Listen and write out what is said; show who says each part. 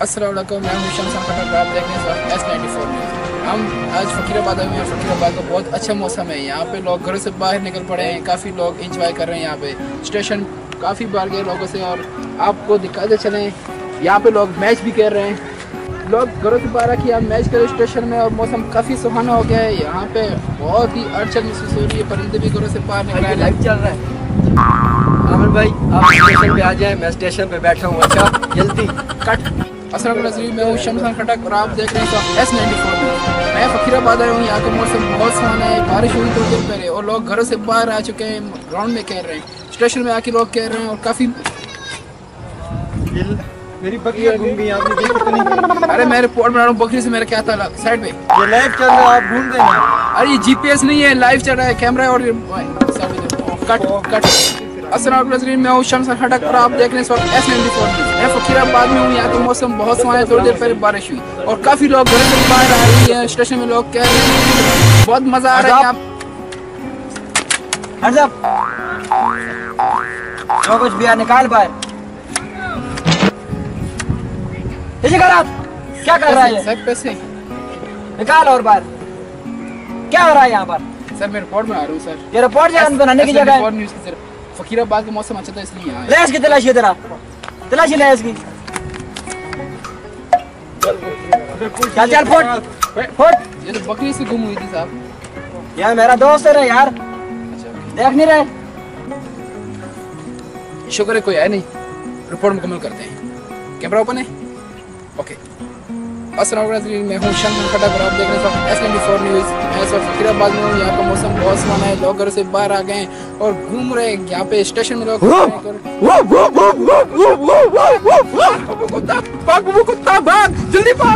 Speaker 1: अस्सलाम वालेकुम, मैं हूं शम्स खट्टर। आप देख रहे हैं S94 न्यूज़। हम आज फ़कीराबाद आए हुए हैं। फ़कीराबाद का बहुत अच्छा मौसम है। यहाँ पे लोग घरों से बाहर निकल पड़े हैं। काफ़ी लोग इंजॉय कर रहे हैं। यहाँ पे स्टेशन काफ़ी बार गए लोगों से और आपको दिखाते चलें, यहाँ पे लोग मैच भी खेल रहे हैं। लोग घरों से बाहर आके मैच करे स्टेशन में और मौसम काफ़ी सुहाना हो गया है। यहाँ पे बहुत ही अड़चन महसूस हो रही है। परिंदे भी घरों से बाहर निकल रहे हैं।
Speaker 2: लाइव चल रहा है। आमिर भाई आप स्टेशन पे आ जाएं, मैं स्टेशन पे बैठा हूँ। अच्छा जल्दी
Speaker 1: कट। अस्सलाम वालेकुम, मैं हूं शम्स खट्टर और आप देख रहे हैं S94 न्यूज़। मैं फ़कीराबाद आया हूँ। यहाँ का मौसम बहुत सुहाना है। बारिश हुई थोड़ी देर पहले और लोग घरों से बाहर आ चुके हैं। ग्राउंड में खेल रहे हैं, स्टेशन में आके लोग खेल रहे हैं और काफ़ी
Speaker 2: मेरी बकरियां घूम गई, आपने देखी तो नहीं?
Speaker 1: अरे मैं रिपोर्ट बना रहा हूँ बकरी से। मेरा क्या था साइड पे
Speaker 2: ये लाइव चल रहा है, आप ढूंढ रहे हैं।
Speaker 1: अरे ये GPS नहीं है, लाइव चल रहा है कैमरा। और कट कट। अस्सलाम वालेकुम, मैं हूं शम्स खट्टर और आप देख रहे हैं S94 न्यूज़। मैं फ़कीराबाद में हूँ। यहाँ का मौसम बहुत सुहाना है। थोड़ी देर पहले बारिश हुई और काफ़ी लोग घर से बाहर आ रही है। स्टेशन में लोग कह रहे हैं बहुत मज़ा आ रहा है।
Speaker 2: जो कुछ भी निकाल बाहर। क्या कर रहा है?
Speaker 1: सर पैसे
Speaker 2: निकाल और बाहर। क्या हो रहा है यहाँ पर?
Speaker 1: सर मैं रिपोर्ट बना रहा हूँ सर।
Speaker 2: ये रिपोर्ट बनाने की जगह है।
Speaker 1: न्यूज़ की तरफ। फ़कीराबाद का मौसम अच्छा था इसलिए यहाँ आए।
Speaker 2: ले इसकी तलाशी है, तेरा तलाशी ले इसकी। चल चल फुट फुट।
Speaker 1: ये तो बकरी से गुम हुई थी साहब।
Speaker 2: यार मेरा दोस्त है रे यार, देख नहीं रहे?
Speaker 1: शुक्र है कोई है नहीं। रिपोर्ट मुकम्मल करते हैं। कैमरा ओपन है? ओके। अस्सलाम वालेकुम, मैं हूं शम्स खट्टर और आप देख रहे हैं S94 न्यूज़। मैं इस वक्त फ़कीराबाद में हूँ। यहाँ का मौसम बहुत सुहाना है। लोग घर से बाहर आ गए हैं और घूम रहे हैं। यहाँ पे स्टेशन में लोग कुत्ता भाग, जल्दी भाग।